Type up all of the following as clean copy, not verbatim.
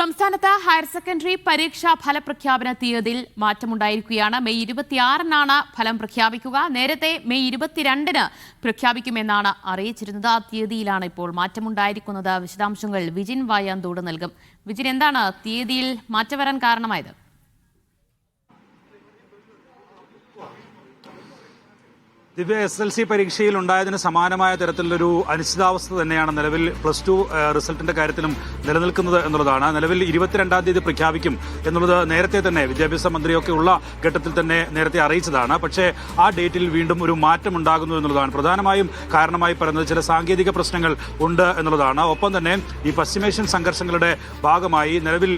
സംസ്ഥാനത്ത് higher secondary പരീക്ഷാ ഫലപ്രഖ്യാപന തീയതിയിൽ മാറ്റമുണ്ടായിരിക്കുകയാണ്. മെയ് 26-നാണ് ഫലം പ്രഖ്യാപിക്കുക. നേരത്തെ മെയ് 22-ന് പ്രഖ്യാപിക്കുമെന്നാണ് അറിയിച്ചിരുന്നത്. ആ തീയതിയിലാണ് ഇപ്പോൾ മാറ്റമുണ്ടായിരിക്കുന്നത്. വിശദാംശങ്ങൾ വിജിൻ വായാന്തോട് നൽകും. വിജിൻ, എന്താണ് തീയതിയിൽ മാറ്റം വരാൻ കാരണമായത്? ദിവ്യ, SLC പരീക്ഷയിൽ ഉണ്ടായതിന് സമാനമായ തരത്തിലൊരു അനിശ്ചിതാവസ്ഥ തന്നെയാണ് നിലവിൽ +2 റിസൾട്ടിന്റെ കാര്യത്തിലും നിലനിൽക്കുന്നത് എന്നുള്ളതാണ്. നിലവിൽ 22-ാം തീയതി പ്രഖ്യാപിക്കും എന്നുള്ളത് നേരത്തെ തന്നെ വിദ്യാഭ്യാസ മന്ത്രിയൊക്കെ ഉള്ള ഘട്ടത്തിൽ തന്നെ നേരത്തെ അറിയിച്ചതാണ്. പക്ഷേ ആ ഡേറ്റിൽ വീണ്ടും ഒരു മാറ്റം ഉണ്ടാകുന്നു എന്നുള്ളതാണ് പ്രധാനമായും കാരണമായി പറയുന്നത്. ചില സാങ്കേതിക പ്രശ്നങ്ങൾ ഉണ്ട് എന്നുള്ളതാണ്. ഒപ്പം തന്നെ ഈ പശ്ചിമേഷ്യൻ സംഘർഷങ്ങളുടെ ഭാഗമായി നിലവിൽ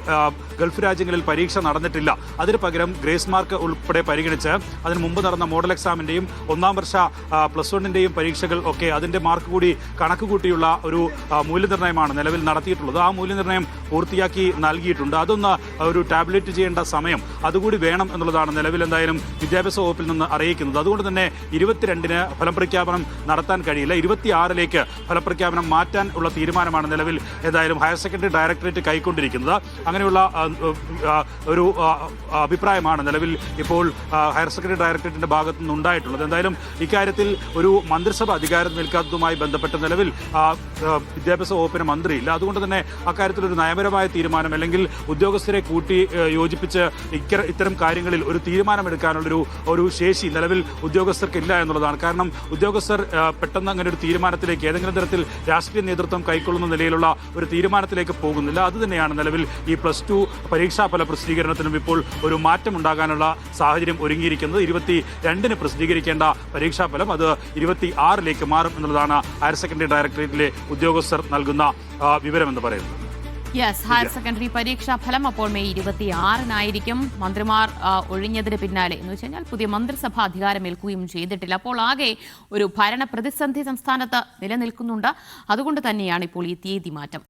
ഗൾഫ് രാജ്യങ്ങളിൽ പരീക്ഷ നടന്നിട്ടില്ല. അതിന് പകരം ഗ്രേസ് മാർക്ക് ഉൾപ്പെടെ പരിഗണിച്ച് അതിന് മുമ്പ് നടന്ന മോഡൽ എക്സാമിന്റെയും ഒന്നാം വർഷ +1-ന്റെയും പരീക്ഷകൾ ഒക്കെ അതിന്റെ മാർക്ക് കൂടി കണക്ക് കൂട്ടിയുള്ള ഒരു മൂല്യനിർണ്ണയമാണ് നിലവിൽ നടത്തിയിട്ടുള്ളത്. ആ മൂല്യനിർണ്ണയം പൂർത്തിയാക്കി നൽകിയിട്ടുണ്ട്. അതൊന്ന് ഒരു ടാബ്ലറ്റ് ചെയ്യേണ്ട സമയം അതുകൂടി വേണം എന്നുള്ളതാണ് നിലവിൽ എന്തായാലും വിദ്യാഭ്യാസ വകുപ്പിൽ നിന്ന് അറിയിക്കുന്നത്. അതുകൊണ്ട് തന്നെ 22-ന് ഫലപ്രഖ്യാപനം നടത്താൻ കഴിയില്ല. 26-ലേക്ക് ഫലപ്രഖ്യാപനം മാറ്റാൻ ഉള്ള തീരുമാനമാണ് നിലവിൽ എന്തായാലും ഹയർ സെക്കൻഡറി ഡയറക്ടറേറ്റ് കൈക്കൊണ്ടിരിക്കുന്നത്. അങ്ങനെയുള്ള ഒരു അഭിപ്രായമാണ് നിലവിൽ ഇപ്പോൾ ഹയർ സെക്കൻഡറി ഡയറക്ടറേറ്റിന്റെ ഭാഗത്തു നിന്നുണ്ടായിട്ടുള്ളത്. എന്തായാലും ഇക്കാര്യത്തിൽ ഒരു മന്ത്രിസഭ അധികാരം നിൽക്കാത്തതുമായി ബന്ധപ്പെട്ട് നിലവിൽ വിദ്യാഭ്യാസ വകുപ്പിന് മന്ത്രിയില്ല. അതുകൊണ്ട് തന്നെ അക്കാര്യത്തിൽ ഒരു നയപരമായ തീരുമാനം അല്ലെങ്കിൽ ഉദ്യോഗസ്ഥരെ കൂട്ടി യോജിപ്പിച്ച് ഇത്തരം കാര്യങ്ങളിൽ ഒരു തീരുമാനമെടുക്കാനുള്ളൊരു ശേഷി നിലവിൽ ഉദ്യോഗസ്ഥർക്കില്ല എന്നുള്ളതാണ്. കാരണം ഉദ്യോഗസ്ഥർ പെട്ടെന്ന് അങ്ങനെ ഒരു തീരുമാനത്തിലേക്ക് ഏതെങ്കിലും തരത്തിൽ രാഷ്ട്രീയ നേതൃത്വം കൈക്കൊള്ളുന്ന നിലയിലുള്ള ഒരു തീരുമാനത്തിലേക്ക് പോകുന്നില്ല. അതുതന്നെയാണ് നിലവിൽ ഈ +2 പരീക്ഷാഫല പ്രസിദ്ധീകരണത്തിനും ഇപ്പോൾ ഒരു മാറ്റം ഉണ്ടാകാനുള്ള സാഹചര്യം ഒരുങ്ങിയിരിക്കുന്നത്. 22-ന് പ്രസിദ്ധീകരിക്കേണ്ട പരീക്ഷാഫലം അത് 26-ലേക്ക് മാറും എന്നുള്ളതാണ് ഹയർ സെക്കൻഡറി ഡയറക്ടറേറ്റിലെ ഉദ്യോഗസ്ഥർ നൽകുന്ന വിവരമെന്ന് പറയുന്നത്. ഹയർ സെക്കൻഡറി പരീക്ഷാ ഫലം അപ്പോൾ മെയ് 26-നായിരിക്കും. മന്ത്രിമാർ ഒഴിഞ്ഞതിന് പിന്നാലെ എന്ന് വെച്ച് കഴിഞ്ഞാൽ പുതിയ മന്ത്രിസഭ അധികാരമേൽക്കുകയും ചെയ്തിട്ടില്ല. അപ്പോൾ ആകെ ഒരു ഭരണ പ്രതിസന്ധി സംസ്ഥാനത്ത് നിലനിൽക്കുന്നുണ്ട്. അതുകൊണ്ട് തന്നെയാണ് ഇപ്പോൾ ഈ തീയതി മാറ്റം.